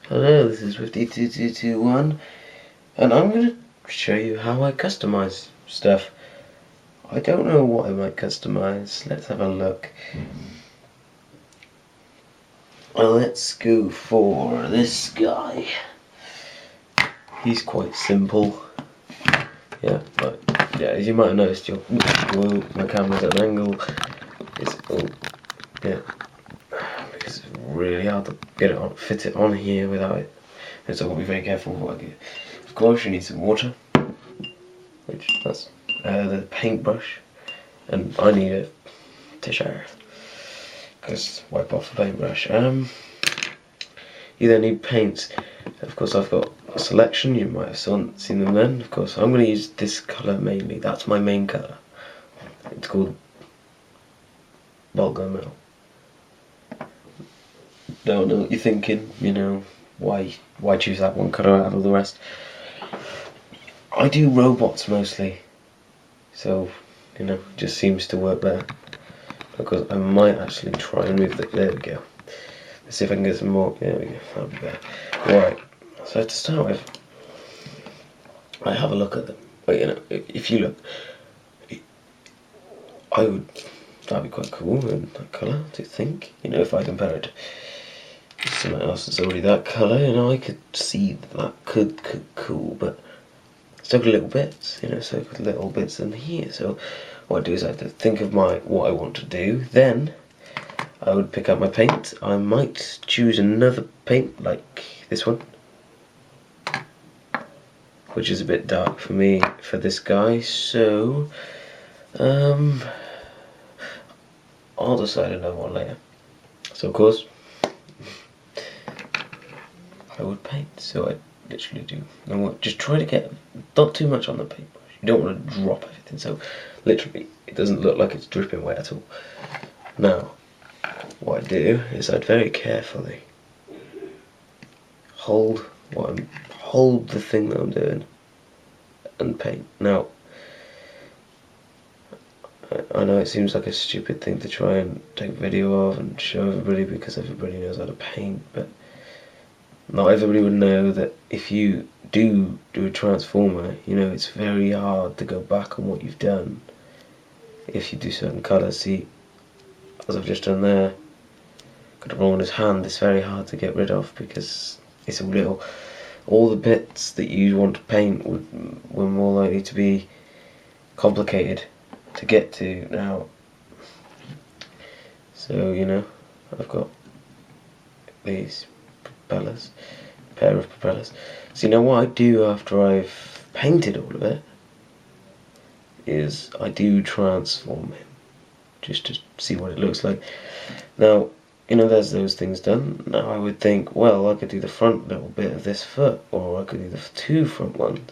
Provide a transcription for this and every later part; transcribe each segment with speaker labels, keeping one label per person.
Speaker 1: Hello, this is 52221, and I'm going to show you how I customize stuff. I don't know what I might customize. Let's have a look. Well, let's go for this guy. He's quite simple. Yeah, but yeah, as you might have noticed, whoa, my camera's at an angle. Yeah, because it's really hard to get it on, fit it on here without it. And so I'll be very careful with what I do. Of course, you need some water, which that's the paintbrush, and I need a tissue because wipe off the paintbrush. You then need paints. Of course, I've got a selection. You might have seen them then. Of course, I'm going to use this colour mainly. That's my main colour. It's called Bulgurmil. Don't know what you're thinking. You know, why choose that one colour out of the rest? I do robots mostly, so you know, it just seems to work better. Because I might actually try and move that. There we go. Let's see if I can get some more. There we go. That'll be better. Right. So to start with, I have a look at them. But you know, if you look, that'd be quite cool in that colour. Do you think? You know, if I compare it to something else that's already that colour, you know, I could see that could cool, but still got little bits. You know, so got little bits in here. So what I do is I have to think of what I want to do. Then I would pick up my paint. I might choose another paint like this one, which is a bit dark for me for this guy. So I'll decide another one later. So of course I would paint. So I literally do. Just try to get not too much on the paintbrush. You don't want to drop everything. So literally, it doesn't look like it's dripping wet at all. Now, what I do is I'd very carefully hold the thing that I'm doing and paint. Now, I know it seems like a stupid thing to try and take video of and show everybody because everybody knows how to paint, but not everybody would know that if you do a transformer, you know, it's very hard to go back on what you've done if you do certain colours. See, as I've just done there, got it wrong on his hand, it's very hard to get rid of because it's all the bits that you want to paint were more likely to be complicated to get to now. So, you know, I've got these propellers, pair of propellers. So you know what I do after I've painted all of it is I do transform him just to see what it looks like. Now, you know, there's those things done. Now I would think, well, I could do the front little bit of this foot, or I could do the two front ones.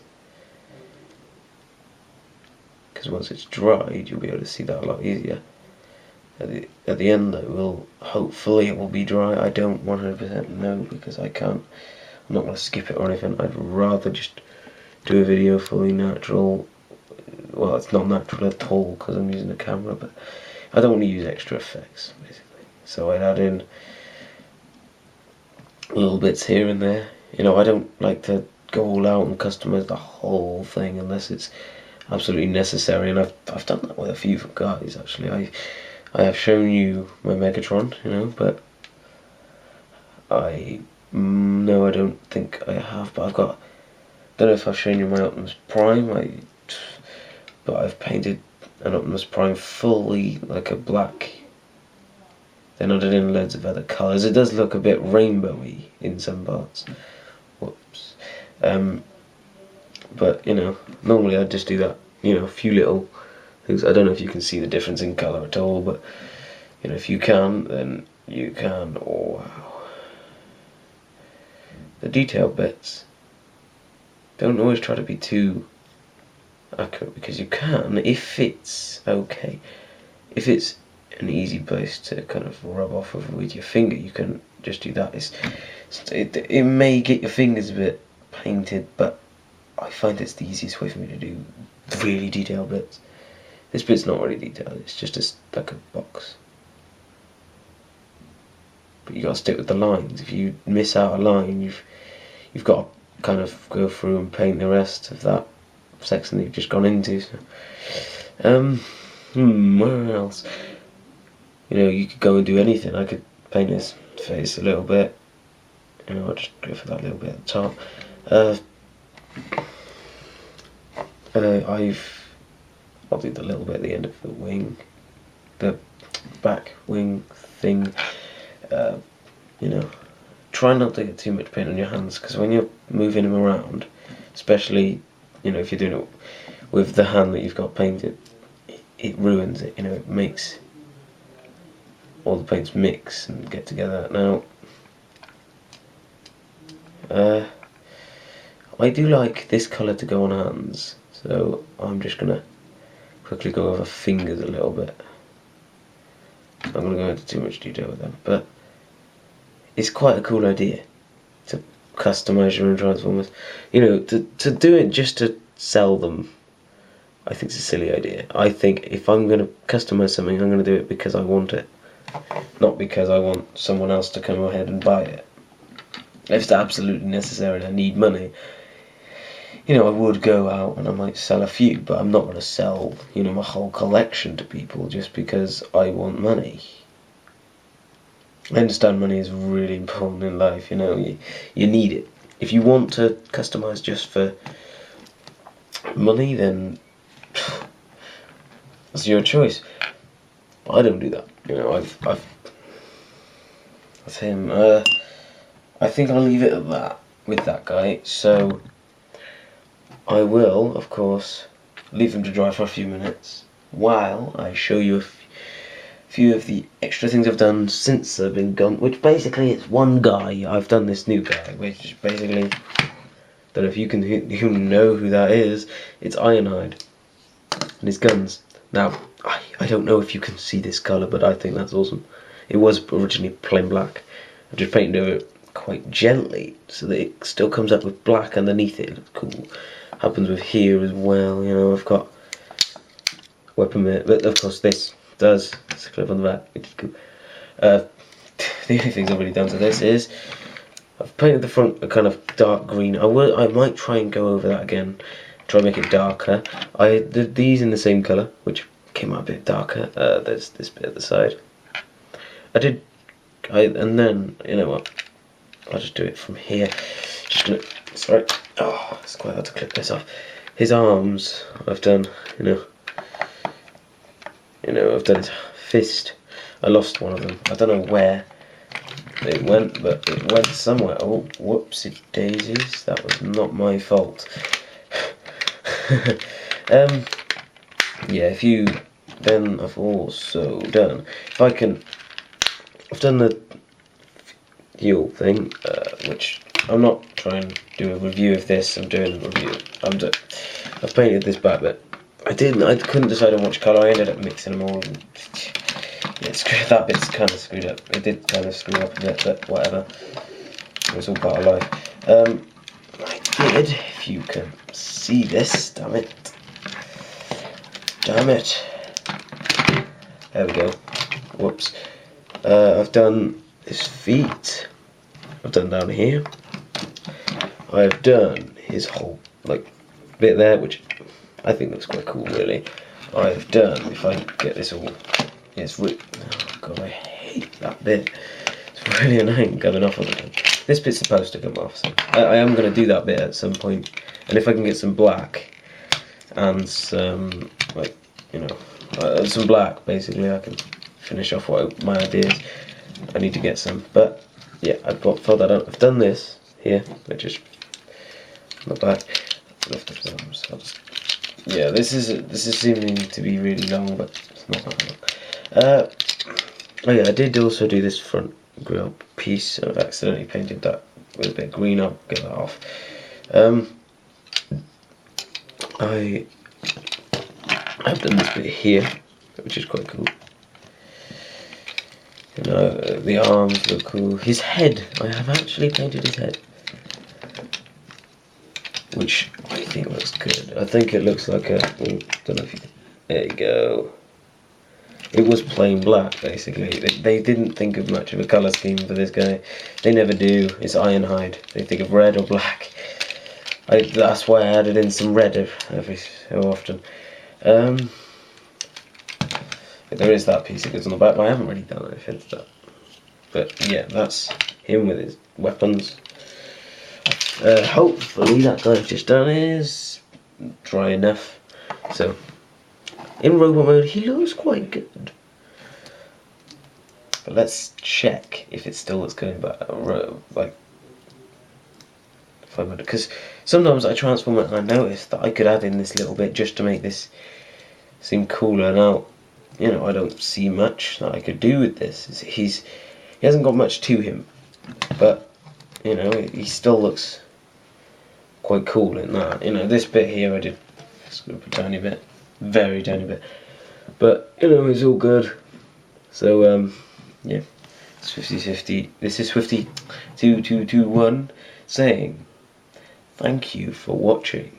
Speaker 1: Because once it's dried, you'll be able to see that a lot easier. At the end, though, hopefully it will be dry. I don't 100% know because I can't. I'm not going to skip it or anything. I'd rather just do a video fully natural. Well, it's not natural at all because I'm using a camera, but I don't want to use extra effects, basically. So I'd add in little bits here and there. You know, I don't like to go all out and customize the whole thing unless it's absolutely necessary, and I've done that with a few guys actually. I have shown you my Megatron, you know, but no, I don't think I have. But don't know if I've shown you my Optimus Prime. But I've painted an Optimus Prime fully like a black. Then I did in loads of other colours. It does look a bit rainbowy in some parts. Whoops. But you know, normally I'd just do that. You know, a few little things. I don't know if you can see the difference in colour at all, but you know, if you can, then you can. Oh wow. The detail bits. Don't always try to be too accurate because you can if it's okay. If it's an easy place to kind of rub off with your finger, you can just do that. It may get your fingers a bit painted, but I find it's the easiest way for me to do really detailed bits. This bit's not really detailed, it's just like a box. but you got to stick with the lines. If you miss out a line, you've got to kind of go through and paint the rest of that section that you've just gone into. So. Where else? You know, you could go and do anything. I could paint his face a little bit. You know, I'll just go for that little bit at the top. I'll do the little bit at the end of the wing, the back wing thing. You know, try not to get too much paint on your hands, because when you're moving them around, especially, you know, if you're doing it with the hand that you've got painted, it ruins it. You know, it makes all the paints mix and get together. Now, I do like this colour to go on hands, so I'm just gonna quickly go over fingers a little bit. I'm not gonna go into too much detail with them, but it's quite a cool idea to customise your own Transformers. You know, to do it just to sell them, I think it's a silly idea. I think if I'm going to customise something, I'm going to do it because I want it, not because I want someone else to come ahead and buy it. If it's absolutely necessary and I need money, you know, I would go out and I might sell a few, but I'm not going to sell, you know, my whole collection to people just because I want money. I understand money is really important in life, you know, you need it. If you want to customise just for money, then it's your choice. But I don't do that, you know. That's him. I think I'll leave it at that with that guy. So I will, of course, leave them to dry for a few minutes while I show you a few of the extra things I've done since I've been gone. Which basically it's one guy. I've done this new guy, which is basically, don't know if you know who that is. It's Ironhide and his guns. Now, I don't know if you can see this colour, but I think that's awesome. It was originally plain black. I've just painted over it quite gently so that it still comes up with black underneath it. It looks cool. Happens with here as well, you know. I've got weapon bit, but of course this does. It's a clip on the back, which is cool. The only things I've really done to this is I've painted the front a kind of dark green. I might try and go over that again, try and make it darker. I did these in the same colour, which came out a bit darker. There's this bit at the side. And then, you know what, I'll just do it from here. Just gonna, sorry, oh, it's quite hard to clip this off. His arms, I've done, you know, I've done his fist. I lost one of them. I don't know where it went, but it went somewhere. Oh, whoopsie daisies, that was not my fault. Yeah, then I've also done, I've done the fuel thing, which I'm not trying to do a review of this. I'm doing a review. I've painted this back bit. I couldn't decide on which colour. I ended up mixing them all. And, yeah, that bit's kind of screwed up. It did kind of screw up a bit, but whatever. It's all part of life. I did, if you can see this, damn it. Damn it. There we go. Whoops. I've done his feet. I've done down here. I've done his whole bit there, which I think looks quite cool, really. I've done, if I get this all, it's really, oh god, I hate that bit. It's really annoying coming off of it. This bit's supposed to come off, so I am going to do that bit at some point. And if I can get some black and some, some black, basically, I can finish off my ideas. I need to get some, but yeah, I've thought that out. I've done this here, which is not bad. Lift up his arms. Yeah, this is seeming to be really long, but it's not that long. Oh yeah, I did also do this front grille piece. I've accidentally painted that with a bit of green. I'll get that off. I've done this bit here, which is quite cool. You know, the arms look cool. His head, I have actually painted his head, which I think looks good. I think it looks like a, don't know if you, there you go. it was plain black basically. They didn't think of much of a colour scheme for this guy. They never do. It's Ironhide. They think of red or black. That's why I added in some red every so often. But there is that piece of goods on the back, but I haven't really done anything to that. But yeah, that's him with his weapons. Hopefully that guy I've just done is dry enough. So, in robot mode, he looks quite good. But let's check if it still looks good, like, because sometimes I transform it and I notice that I could add in this little bit just to make this seem cooler. Now, you know, I don't see much that I could do with this. He hasn't got much to him, but, you know, he still looks quite cool in that. You know, this bit here I did screw up a tiny bit, very tiny bit, but, you know, it's all good. So, yeah, it's 50/50. This is 5221 saying thank you for watching.